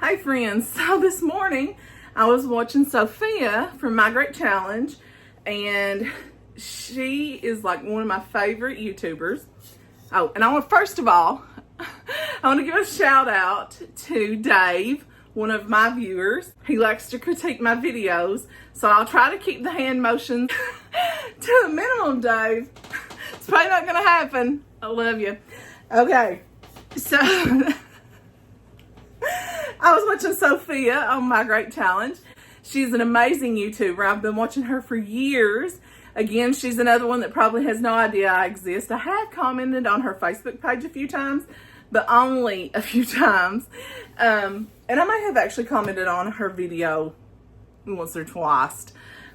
Hey friends, so this morning I was watching Sofia from My Great Challenge, and she is like one of my favorite YouTubers. Oh, and first of all, I want to give a shout out to Dave, one of my viewers. He likes to critique my videos, so I'll try to keep the hand motions to a minimum, Dave. It's probably not going to happen. I love you. Okay, so I was watching Sofia on My Great Challenge. She's an amazing YouTuber. I've been watching her for years. Again, she's another one that probably has no idea I exist. I have commented on her Facebook page a few times, but only a few times. And I may have actually commented on her video once or twice.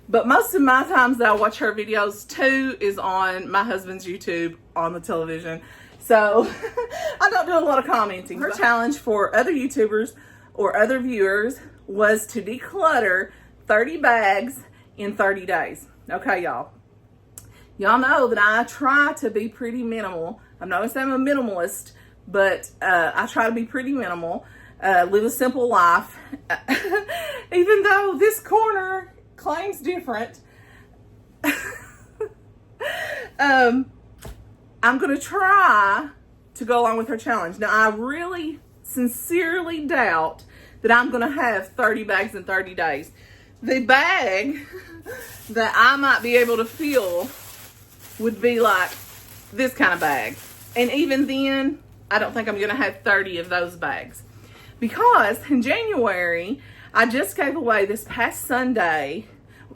But most of my times that I watch her videos too is on my husband's YouTube on the television. So I don't do a lot of commenting. Her challenge for other YouTubers or other viewers was to declutter 30 bags in 30 days. Okay, y'all. Y'all know that I try to be pretty minimal. I'm not gonna say I'm a minimalist, but I try to be pretty minimal, live a simple life. Even though this corner claims different. I'm going to try to go along with her challenge. Now, I really sincerely doubt that I'm going to have 30 bags in 30 days. The bag that I might be able to fill would be like this kind of bag. And even then, I don't think I'm going to have 30 of those bags. Because in January, I just gave away this past Sunday,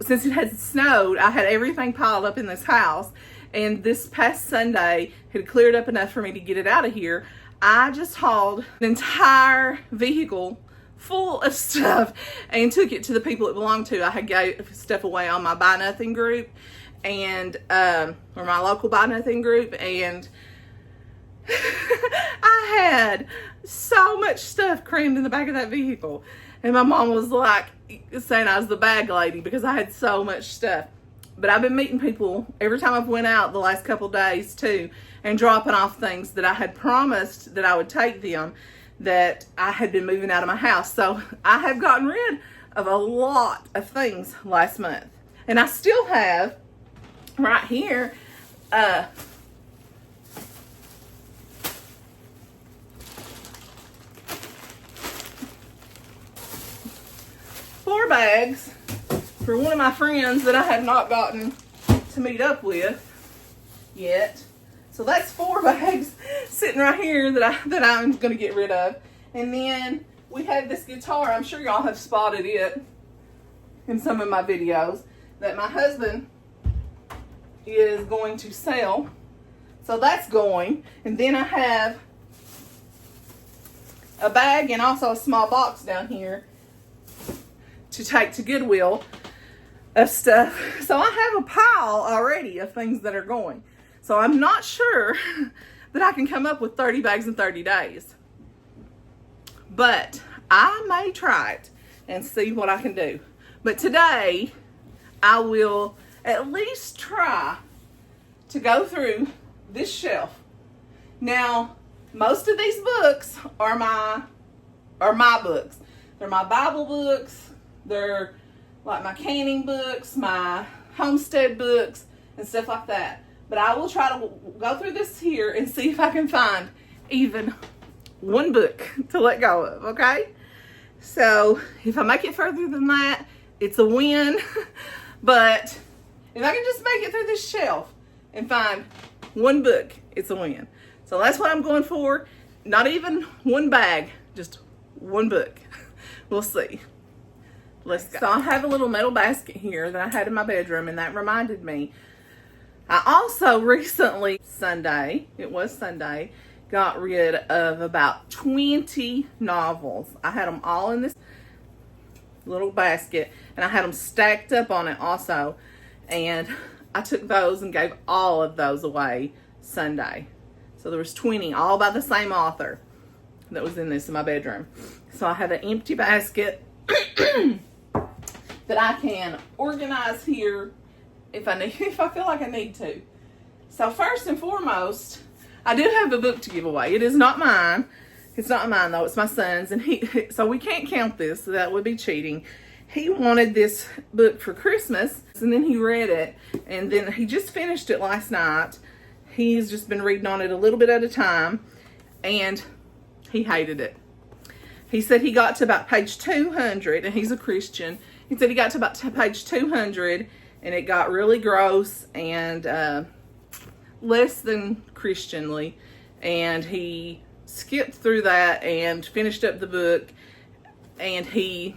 since it had snowed, I had everything piled up in this house. And this past Sunday had cleared up enough for me to get it out of here. I just hauled an entire vehicle full of stuff and took it to the people it belonged to. I had gave stuff away on my Buy Nothing group and or my local Buy Nothing group, and I had so much stuff crammed in the back of that vehicle. And my mom was like saying I was the bag lady because I had so much stuff. But I've been meeting people every time I've went out the last couple days too, and dropping off things that I had promised that I would take them, that I had been moving out of my house. So I have gotten rid of a lot of things last month. And I still have right here 4 bags for one of my friends that I have not gotten to meet up with yet. So that's 4 bags sitting right here that I'm going to get rid of. And then we have this guitar. I'm sure y'all have spotted it in some of my videos that my husband is going to sell. So that's going. And then I have a bag and also a small box down here to take to Goodwill of stuff. So I have a pile already of things that are going. So I'm not sure that I can come up with 30 bags in 30 days. But I may try it and see what I can do. But today, I will at least try to go through this shelf. Now, most of these books are my books. They're my Bible books. They're like my canning books, my homestead books, and stuff like that. But I will try to go through this here and see if I can find even one book to let go of, okay? So if I make it further than that, it's a win. But if I can just make it through this shelf and find one book, it's a win. So that's what I'm going for. Not even one bag, just one book. We'll see. Let's go. So I have a little metal basket here that I had in my bedroom, and that reminded me. I also recently, it was Sunday, got rid of about 20 novels. I had them all in this little basket, and I had them stacked up on it also. And I took those and gave all of those away Sunday. So there was 20, all by the same author that was in my bedroom. So I have an empty basket that I can organize here if I feel like I need to. So first and foremost, I do have a book to give away. It is not mine. It's not mine though, it's my son's, and so we can't count this, so that would be cheating. He wanted this book for Christmas, and then he read it, and then he just finished it last night. He's just been reading on it a little bit at a time, and he hated it. He said he got to about page 200, and he's a Christian. He said he got to about page 200, and it got really gross and less than Christianly, and he skipped through that and finished up the book, and he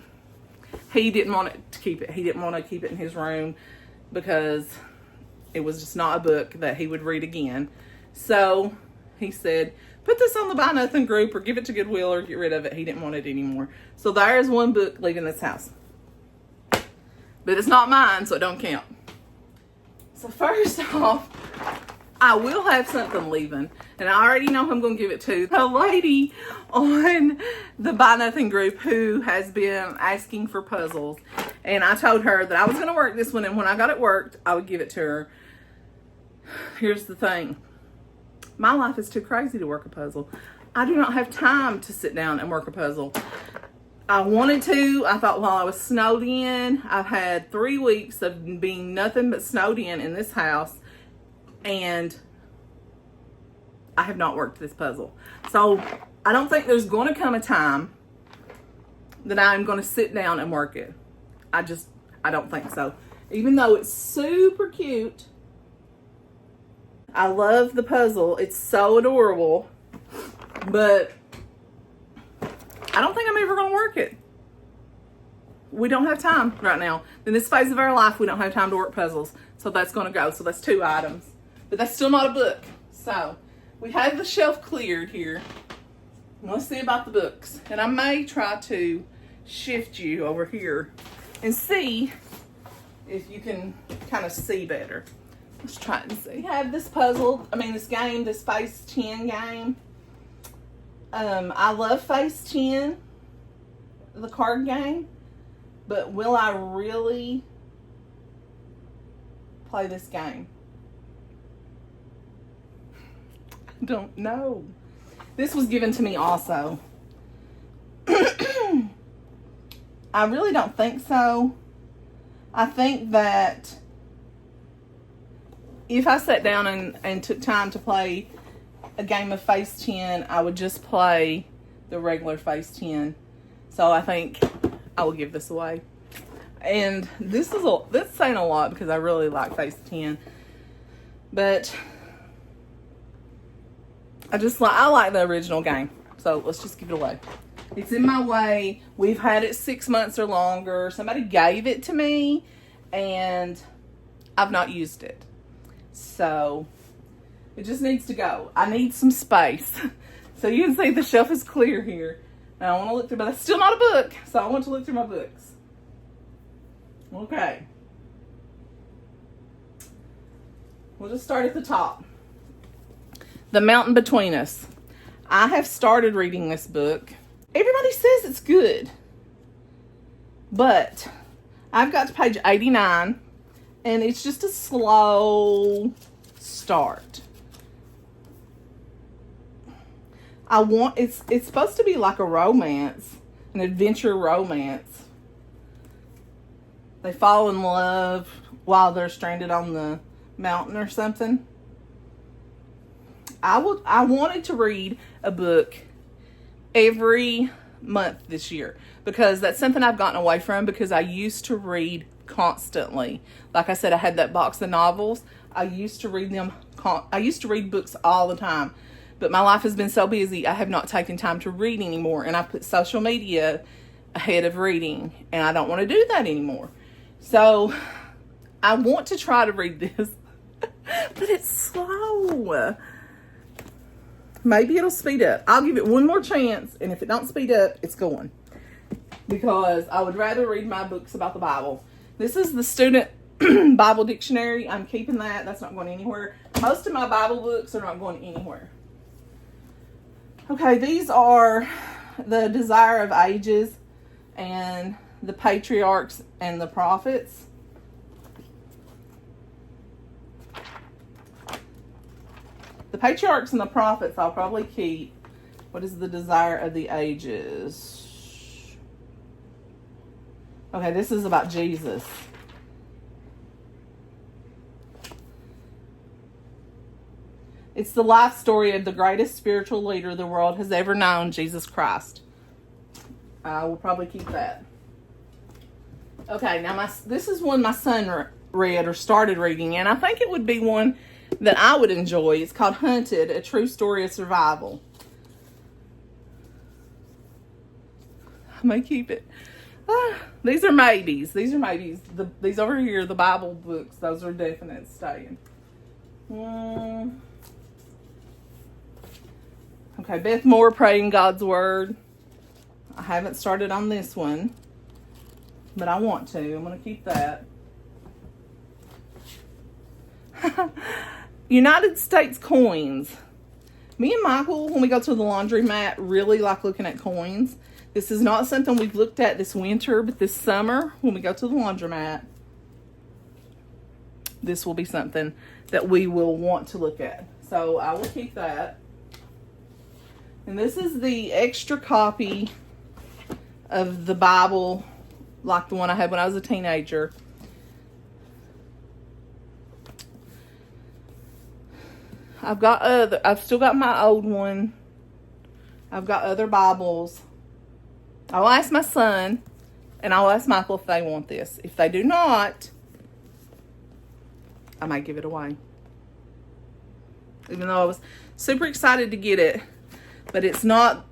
didn't want to keep it. He didn't want to keep it in his room because it was just not a book that he would read again. So he said, put this on the Buy Nothing group or give it to Goodwill or get rid of it. He didn't want it anymore. So there's one book leaving this house. But it's not mine, so it don't count. So first off, I will have something leaving. And I already know who I'm going to give it to. A lady on the Buy Nothing group who has been asking for puzzles. And I told her that I was going to work this one. And when I got it worked, I would give it to her. Here's the thing. My life is too crazy to work a puzzle. I do not have time to sit down and work a puzzle. I wanted to. I thought while I was snowed in, I've had 3 weeks of being nothing but snowed in this house. And I have not worked this puzzle. So I don't think there's going to come a time that I'm going to sit down and work it. I don't think so. Even though it's super cute. I love the puzzle. It's so adorable. But I don't think I'm ever going to work it. We don't have time right now. In this phase of our life, we don't have time to work puzzles. So that's going to go. So that's 2 items. But that's still not a book. So we have the shelf cleared here. Let's see about the books. And I may try to shift you over here and see if you can kind of see better. Let's try it and see. We have this this game, this Face 10 game. I love Face 10, the card game. But will I really play this game? I don't know. This was given to me also. I really don't think so. I think that if I sat down and took time to play a game of Face 10, I would just play the regular Face 10. So I think I will give this away. And this saying a lot because I really like Face 10. But I like the original game. So let's just give it away. It's in my way. We've had it 6 months or longer. Somebody gave it to me and I've not used it. So it just needs to go. I need some space. So you can see the shelf is clear here. And I want to look through, but that's still not a book. So I want to look through my books. Okay. We'll just start at the top. The Mountain Between Us. I have started reading this book. Everybody says it's good. But I've got to page 89. And it's just a slow start. It's supposed to be like a romance. An adventure romance. They fall in love while they're stranded on the mountain or something. I wanted to read a book every month this year because that's something I've gotten away from because I used to read constantly. Like I said, I had that box of novels. I used to read them. I used to read books all the time, but my life has been so busy I have not taken time to read anymore, and I put social media ahead of reading, and I don't want to do that anymore. So I want to try to read this, but it's slow. Maybe it'll speed up. I'll give it one more chance, and if it don't speed up, it's going. Because I would rather read my books about the Bible. This is the Student Bible Dictionary. I'm keeping that. That's not going anywhere. Most of my Bible books are not going anywhere. Okay, these are the Desire of Ages and the Patriarchs and the Prophets. The Patriarchs and the Prophets I'll probably keep. What is the desire of the ages? Okay, this is about Jesus. It's the life story of the greatest spiritual leader the world has ever known, Jesus Christ. I will probably keep that. Okay, now this is one my son read or started reading, and I think it would be one that I would enjoy. It's called Hunted, A True Story of Survival. I may keep it. These are maybes. These are maybes. These over here, the Bible books, those are definite staying. Okay, Beth Moore, Praying God's Word. I haven't started on this one, but I want to. I'm going to keep that. United States coins. Me and Michael, when we go to the laundromat, really like looking at coins. This is not something we've looked at this winter, but this summer, when we go to the laundromat, this will be something that we will want to look at. So I will keep that. And this is the extra copy of the Bible, like the one I had when I was a teenager. I've still got my old one. I've got other Bibles. I'll ask my son and I'll ask Michael if they want this. If they do not, I might give it away. Even though I was super excited to get it, but it's not,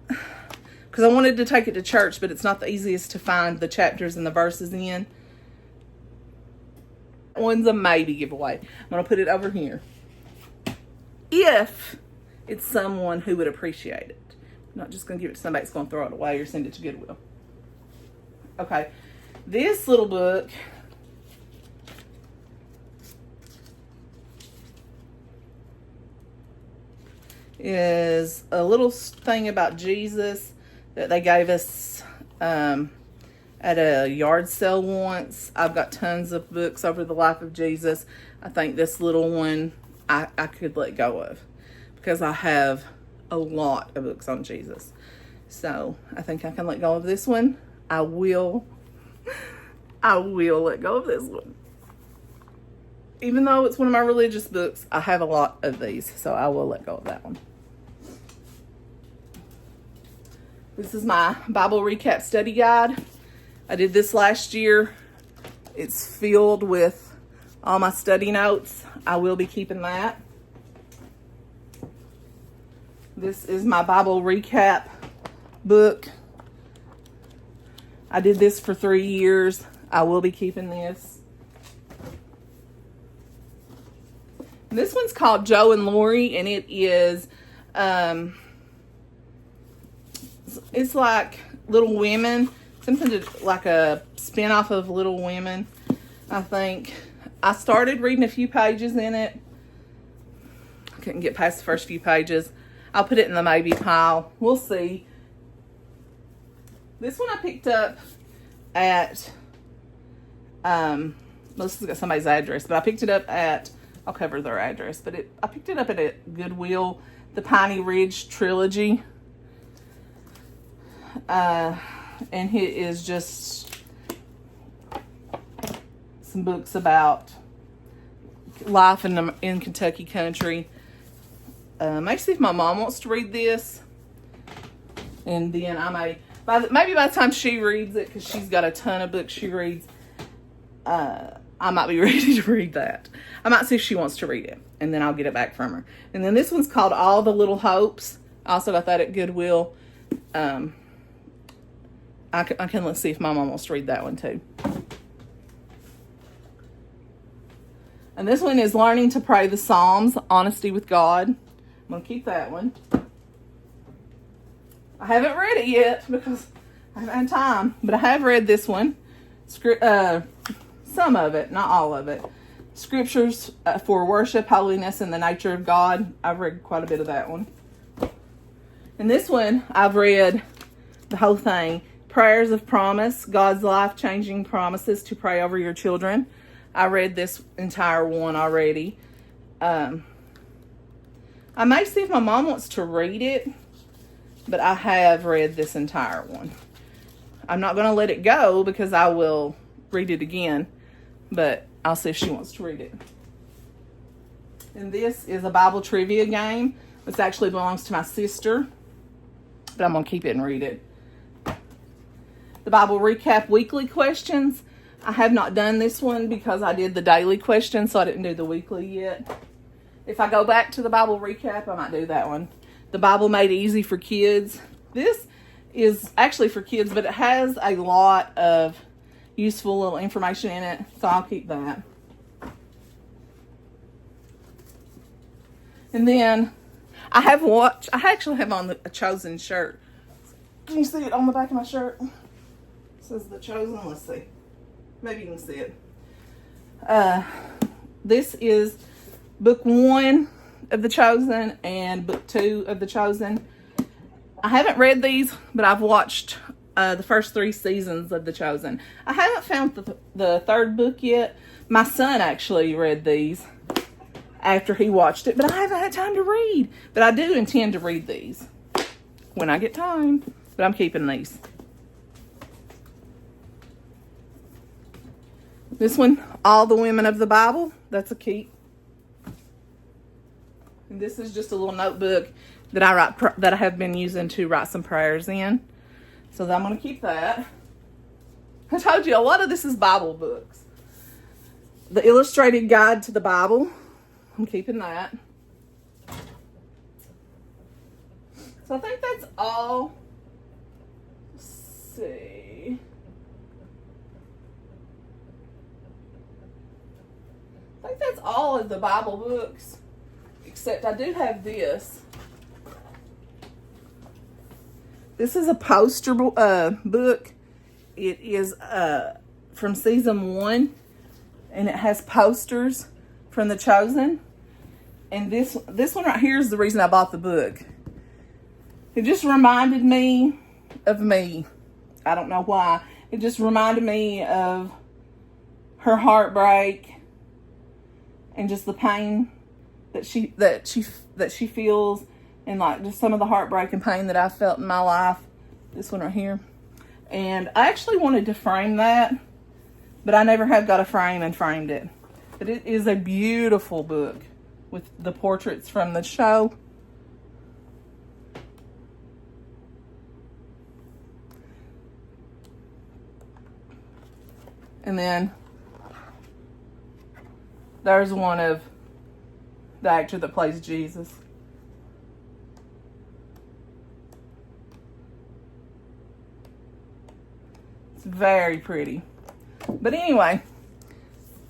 because I wanted to take it to church, but it's not the easiest to find the chapters and the verses in. That one's a maybe giveaway. I'm going to put it over here. If it's someone who would appreciate it. I'm not just going to give it to somebody that's going to throw it away or send it to Goodwill. Okay. This little book is a little thing about Jesus that they gave us at a yard sale once. I've got tons of books over the life of Jesus. I think this little one I could let go of because I have a lot of books on Jesus. So I think I can let go of this one. I will let go of this one. Even though it's one of my religious books, I have a lot of these, so I will let go of that one. This is my Bible Recap Study Guide. I did this last year. It's filled with all my study notes. I will be keeping that. This is my Bible Recap book. I did this for 3 years. I will be keeping this. This one's called Joe and Lori, and it is, it's like Little Women, something like a spin-off of Little Women, I think. I started reading a few pages in it. I couldn't get past the first few pages. I'll put it in the maybe pile. We'll see. This one I picked up at, this has got somebody's address, but I picked it up at, I'll cover their address, but I picked it up at a Goodwill, the Piney Ridge Trilogy. And it is just some books about life in Kentucky country. Maybe see if my mom wants to read this, and then I may, maybe by the time she reads it, because she's got a ton of books she reads, I might be ready to read that. I might see if she wants to read it, and then I'll get it back from her. And then this one's called All the Little Hopes. I also got that at Goodwill. I can let's see if my mom wants to read that one too. And this one is Learning to Pray the Psalms, Honesty with God. I'm going to keep that one. I haven't read it yet because I haven't had time, but I have read this one. Some of it, not all of it. Scriptures for Worship, Holiness, and the Nature of God. I've read quite a bit of that one. And this one, I've read the whole thing. Prayers of Promise, God's Life-Changing Promises to Pray Over Your Children. I read this entire one already. I may see if my mom wants to read it. but I have read this entire one. I'm not going to let it go because I will read it again, but I'll see if she wants to read it. And this is a Bible trivia game. This actually belongs to my sister, but I'm going to keep it and read it. The Bible recap weekly questions. I have not done this one because I did the daily question, so I didn't do the weekly yet. If I go back to the Bible recap, I might do that one. The Bible made easy for kids. This is actually for kids, but it has a lot of useful little information in it, so I'll keep that. And then I actually have on a Chosen shirt. Can you see it on the back of my shirt? It says The Chosen. Let's see. Maybe you can see it. This is book 1 of The Chosen and book 2 of The Chosen. I haven't read these, but I've watched the first 3 seasons of The Chosen. I haven't found the third book yet. My son actually read these after he watched it, but I haven't had time to read. But I do intend to read these when I get time, but I'm keeping these. This one, All the Women of the Bible. That's a keep. And this is just a little notebook that I have been using to write some prayers in. So I'm going to keep that. I told you a lot of this is Bible books. The Illustrated Guide to the Bible. I'm keeping that. So I think that's all. Let's see. I think that's all of the Bible books. Except I do have this. This is a poster book. It is from season 1. And it has posters from The Chosen. And this one right here is the reason I bought the book. It just reminded me of me. I don't know why. It just reminded me of her heartbreak and just the pain that she feels, and like just some of the heartbreak and pain that I felt in my life. This one right here. And I actually wanted to frame that, but I never have got a frame and framed it. But it is a beautiful book with the portraits from the show. And then there's one of the actor that plays Jesus. It's very pretty. But anyway,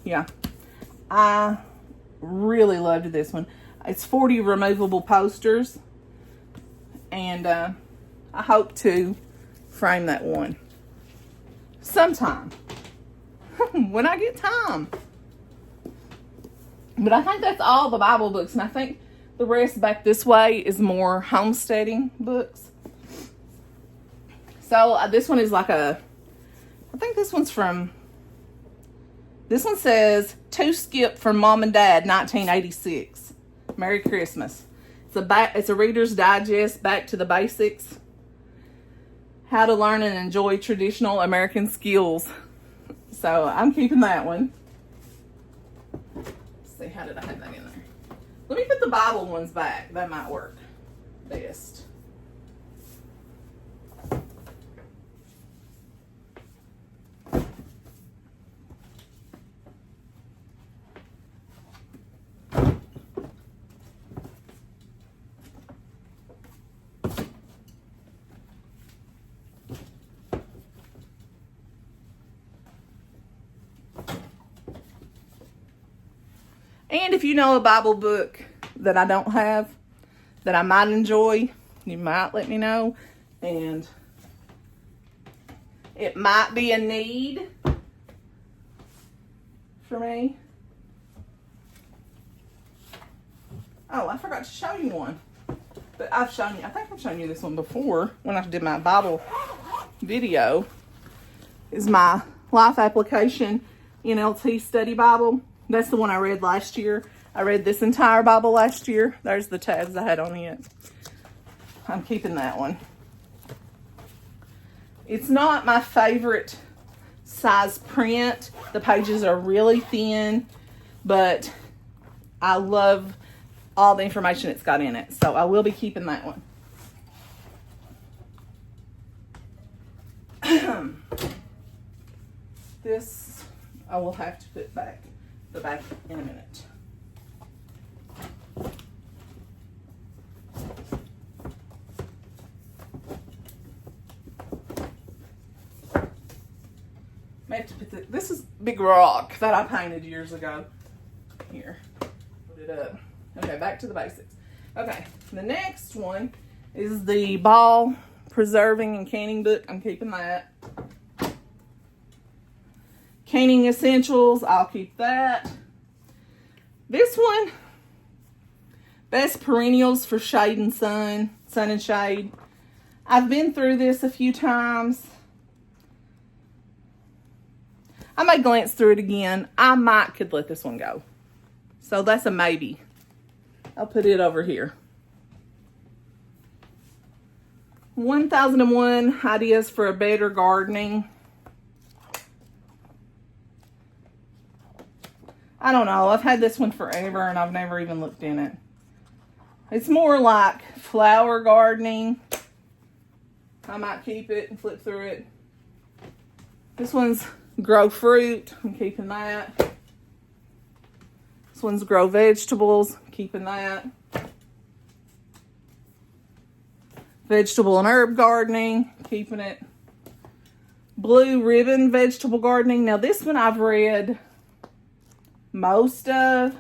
yeah. I really loved this one. It's 40 removable posters. And I hope to frame that one sometime. When I get time. But I think that's all the Bible books. And I think the rest back this way is more homesteading books. So this one is like I think this one's from, this one says, To Skip from Mom and Dad, 1986. Merry Christmas. It's a Reader's Digest, Back to the Basics. How to learn and enjoy traditional American skills. So I'm keeping that one. Let's see, how did I have that in there? Let me put the Bible ones back. That might work best. And if you know a Bible book that I don't have, that I might enjoy, you might let me know. And it might be a need for me. Oh, I forgot to show you one. But I think I've shown you this one before when I did my Bible video. Is my Life Application NLT Study Bible. That's the one I read last year. I read this entire Bible last year. There's the tabs I had on it. I'm keeping that one. It's not my favorite size print. The pages are really thin, but I love all the information it's got in it. So I will be keeping that one. This I will have to put back the back in a minute. I have to put this is big rock that I painted years ago. Here, put it up. Okay, back to the basics. Okay, the next one is the ball preserving and canning book. I'm keeping that. Canning essentials, I'll keep that. This one, best perennials for shade and sun and shade. I've been through this a few times. I may glance through it again. I could let this one go. So that's a maybe. I'll put it over here. 1001 ideas for a better gardening. I don't know. I've had this one forever and I've never even looked in it. It's more like flower gardening. I might keep it and flip through it. This one's grow fruit. I'm keeping that. This one's grow vegetables. I'm keeping that. Vegetable and herb gardening. Keeping it. Blue ribbon vegetable gardening. Now this one I've read most of.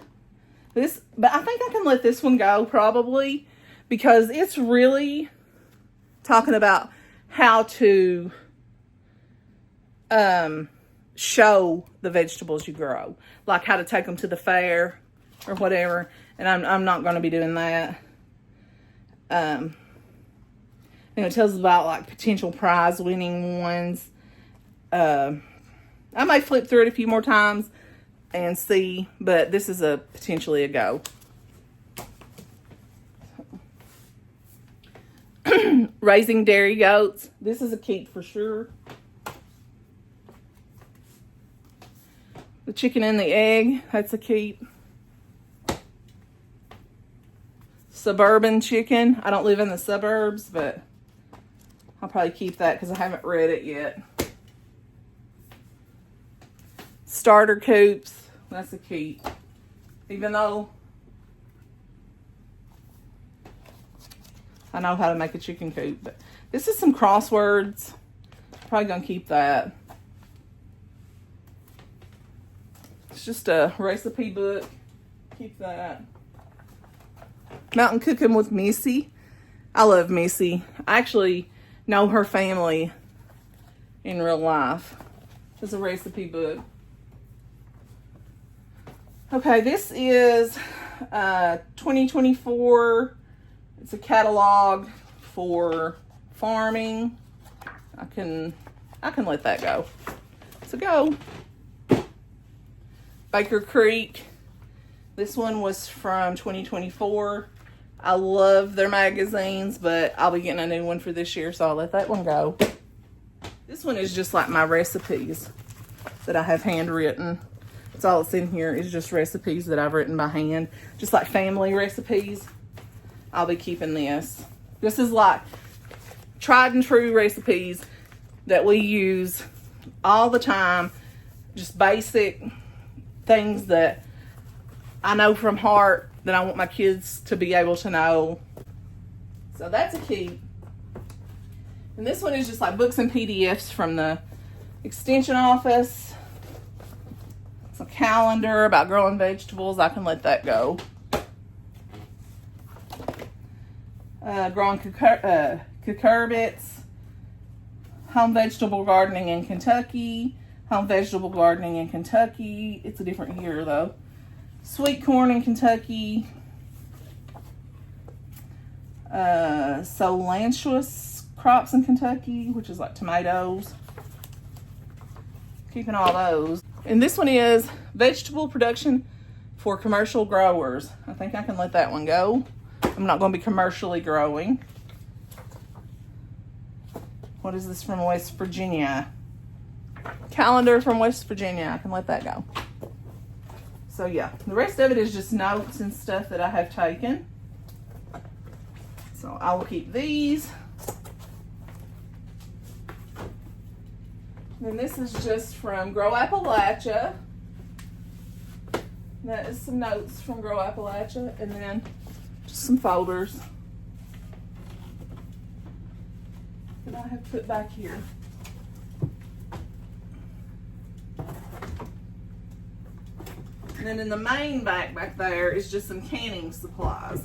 This, but I think I can let this one go probably because it's really talking about how to show the vegetables you grow, like how to take them to the fair or whatever. And I'm not going to be doing that. And it tells us about like potential prize winning ones. I might flip through it a few more times and see, but this is a potentially a go. Raising dairy goats. This is a keep for sure. The chicken and the egg. That's a keep. Suburban chicken. I don't live in the suburbs, but I'll probably keep that because I haven't read it yet. Starter coops. That's a keep. Even though I know how to make a chicken coop, but this is some crosswords. Probably gonna keep that. It's just a recipe book. Keep that. Mountain Cooking with Missy. I love Missy. I actually know her family in real life. It's a recipe book. Okay, this is 2024. It's a catalog for farming. I can let that go. So go. Baker Creek. This one was from 2024. I love their magazines, but I'll be getting a new one for this year, so I'll let that one go. This one is just like my recipes that I have handwritten. That's all that's in here is just recipes that I've written by hand. Just like family recipes. I'll be keeping this. This is like tried and true recipes that we use all the time. Just basic things that I know from heart that I want my kids to be able to know. So that's a keep. And this one is just like books and PDFs from the extension office. It's a calendar about growing vegetables. I can let that go. Growing cucurbits. Home vegetable gardening in Kentucky. Home vegetable gardening in Kentucky. It's a different year though. Sweet corn in Kentucky. Solanceous crops in Kentucky, which is like tomatoes. Keeping all those. And this one is vegetable production for commercial growers. I think I can let that one go. I'm not going to be commercially growing. what is this from West Virginia? Calendar from West Virginia. I can let that go. So yeah, the rest of it is just notes and stuff that I have taken. So I will keep these. Then this is just from Grow Appalachia. That is some notes from Grow Appalachia, and then just some folders that I have put back here. And then in the main back there is just some canning supplies.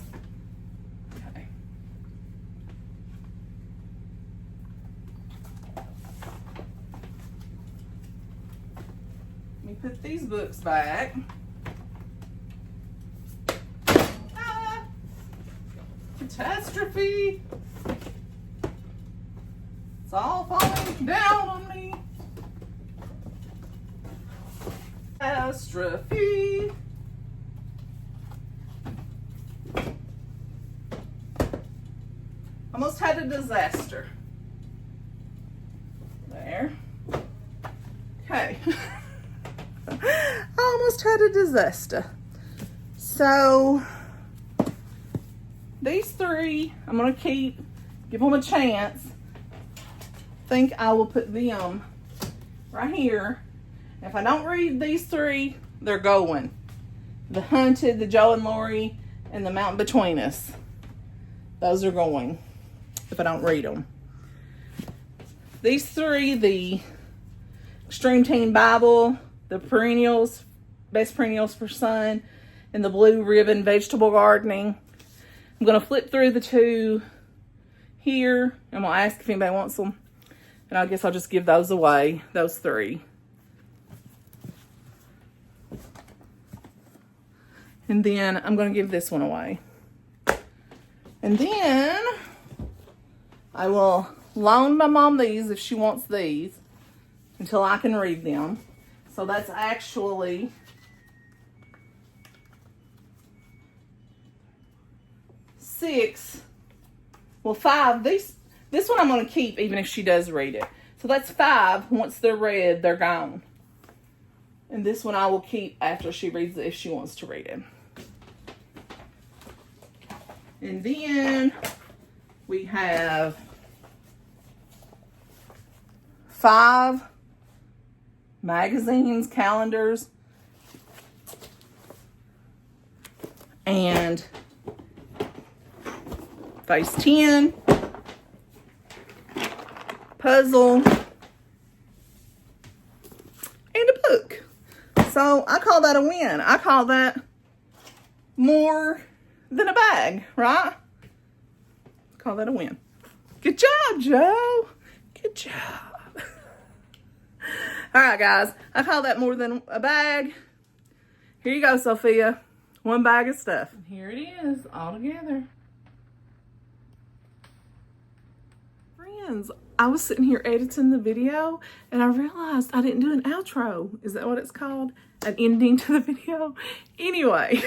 Okay. Let me put these books back. Catastrophe. It's all falling down on me. Catastrophe. Almost had a disaster. There. Okay. I almost had a disaster. So these three, I'm going to keep, give them a chance. Think I will put them right here. If I don't read these three, they're going. The Hunted, the Joe and Lori, and the Mountain Between Us. Those are going if I don't read them. These three, the Extreme Teen Bible, the Perennials, Best Perennials for Sun, and the Blue Ribbon Vegetable Gardening. I'm going to flip through the two here. I'm going to ask if anybody wants them. And I guess I'll just give those away, those three. And then I'm going to give this one away. And then I will loan my mom these if she wants these until I can read them. So that's actually 6, well 5. This one I'm going to keep even if she does read it. So that's 5. Once they're read, they're gone. And this one I will keep after she reads it if she wants to read it. And then we have 5 magazines, calendars, and Phase 10, puzzle, and a book. So I call that a win. I call that more than a bag, right? Call that a win. Good job, Joe. Good job. All right, guys. I call that more than a bag. Here you go, Sophia. 1 bag of stuff. And here it is, all together. Friends, I was sitting here editing the video and I realized I didn't do an outro. Is that what it's called? An ending to the video? Anyway.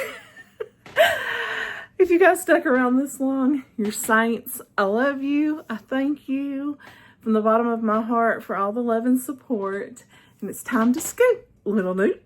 If you guys stuck around this long, you're saints. I love you. I thank you from the bottom of my heart for all the love and support. And it's time to scoop, little newt.